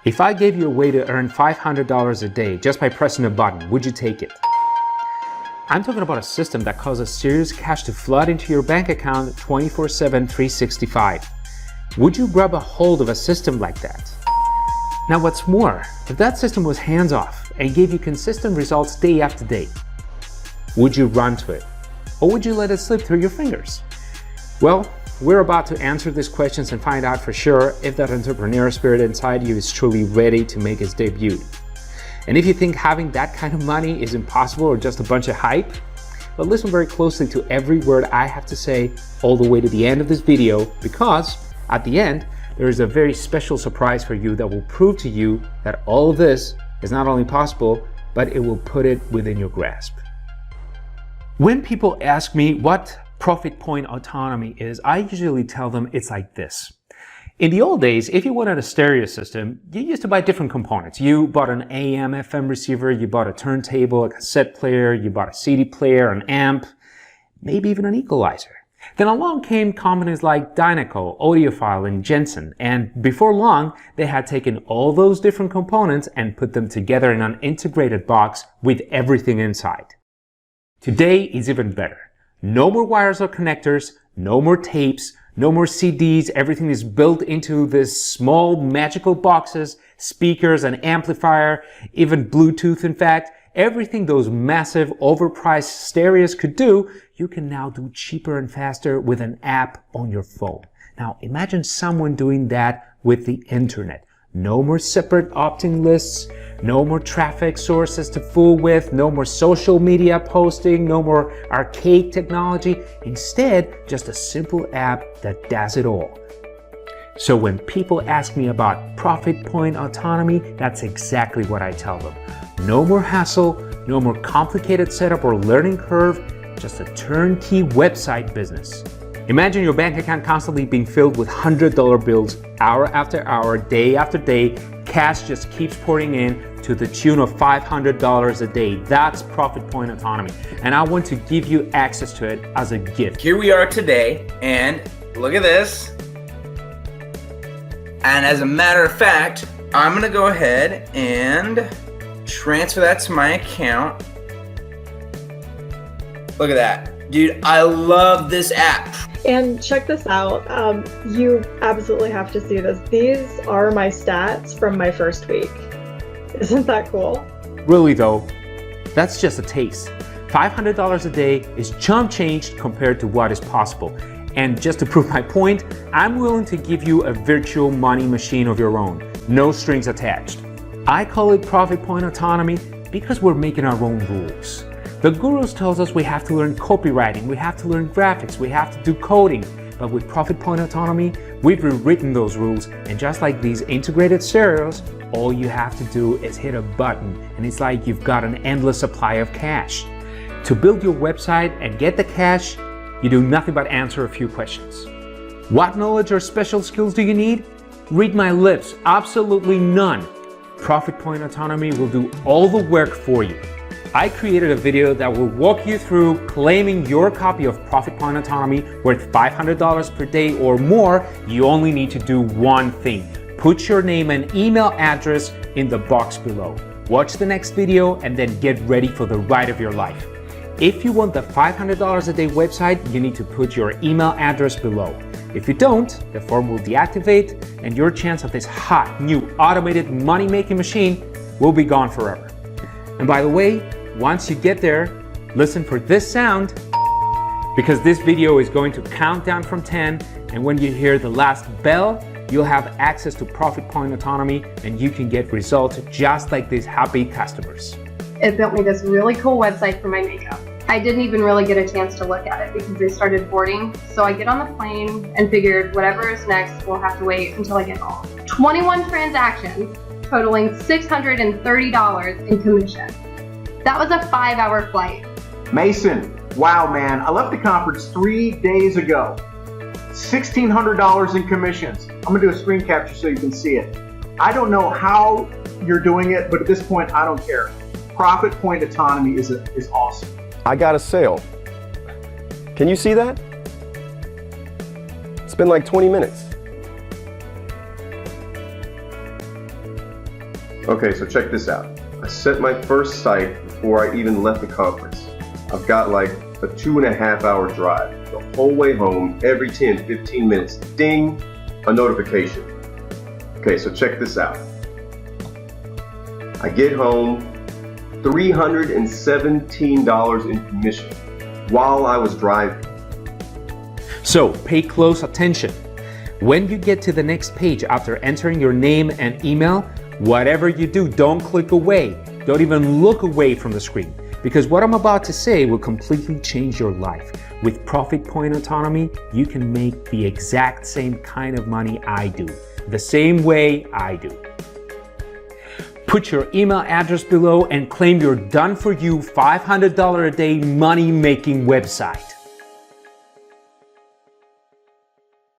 If I gave you a way to earn $500 a day just by pressing a button, would you take it? I'm talking about a system that causes serious cash to flood into your bank account 24/7, 365. Would you grab a hold of a system like that? Now what's more, if that system was hands-off and gave you consistent results day after day, would you run to it? Or would you let it slip through your fingers? Well, we're about to answer these questions and find out for sure if that entrepreneur spirit inside you is truly ready to make its debut. And if you think having that kind of money is impossible or just a bunch of hype, well, listen very closely to every word I have to say all the way to the end of this video, because at the end, there is a very special surprise for you that will prove to you that all of this is not only possible, but it will put it within your grasp. When people ask me what profit point autonomy is, I usually tell them it's like this. In the old days, if you wanted a stereo system, you used to buy different components. You bought an AM, FM receiver, you bought a turntable, a cassette player, you bought a CD player, an amp, maybe even an equalizer. Then along came companies like Dynaco, Audiophile, and Jensen, and before long, they had taken all those different components and put them together in an integrated box with everything inside. Today is even better. No more wires or connectors, no more tapes, no more CDs, everything is built into this small magical boxes, speakers, an amplifier, even Bluetooth in fact. Everything those massive overpriced stereos could do, you can now do cheaper and faster with an app on your phone. Now imagine someone doing that with the internet. No more separate opt-in lists, no more traffic sources to fool with, no more social media posting, no more archaic technology. Instead, just a simple app that does it all. So when people ask me about profit point autonomy, that's exactly what I tell them. No more hassle, no more complicated setup or learning curve, just a turnkey website business. Imagine your bank account constantly being filled with $100 bills hour after hour, day after day. Cash just keeps pouring in to the tune of $500 a day. That's profit point autonomy. And I want to give you access to it as a gift. Here we are today, and look at this. And as a matter of fact, I'm gonna go ahead and transfer that to my account. Look at that. Dude, I love this app. And check this out. You absolutely have to see this. These are my stats from my first week. Isn't that cool? Really though, that's just a taste. $500 a day is chump change compared to what is possible. And just to prove my point, I'm willing to give you a virtual money machine of your own. No strings attached. I call it profit point autonomy because we're making our own rules. The gurus tells us we have to learn copywriting, we have to learn graphics, we have to do coding. But with profit point autonomy, we've rewritten those rules, and just like these integrated stereos, all you have to do is hit a button and it's like you've got an endless supply of cash. To build your website and get the cash, you do nothing but answer a few questions. What knowledge or special skills do you need? Read my lips, absolutely none. Profit point autonomy will do all the work for you. I created a video that will walk you through claiming your copy of Profit Point Autonomy worth $500 per day or more. You only need to do one thing. Put your name and email address in the box below. Watch the next video and then get ready for the ride of your life. If you want the $500 a day website, you need to put your email address below. If you don't, the form will deactivate and your chance of this hot, new, automated money-making machine will be gone forever. And by the way, once you get there, listen for this sound, because this video is going to count down from 10, and when you hear the last bell, you'll have access to Profit Point Autonomy and you can get results just like these happy customers. It built me this really cool website for my makeup. I didn't even really get a chance to look at it because they started boarding, so I get on the plane and figured whatever is next will have to wait until I get home. 21 transactions totaling $630 in commission. That was a 5-hour flight. Mason, wow man, I left the conference 3 days ago. $1,600 in commissions. I'm gonna do a screen capture so you can see it. I don't know how you're doing it, but at this point, I don't care. Profit Point Autonomy is awesome. I got a sale. Can you see that? It's been like 20 minutes. Okay, so check this out. I set my first site before I even left the conference. I've got like a 2.5 hour drive. The whole way home, every 10, 15 minutes, ding, a notification. Okay, so check this out. I get home, $317 in commission while I was driving. So pay close attention. When you get to the next page after entering your name and email, whatever you do, don't click away. Don't even look away from the screen, because what I'm about to say will completely change your life. With Profit Point Autonomy, you can make the exact same kind of money I do, the same way I do. Put your email address below and claim your done-for-you $500 a day money-making website.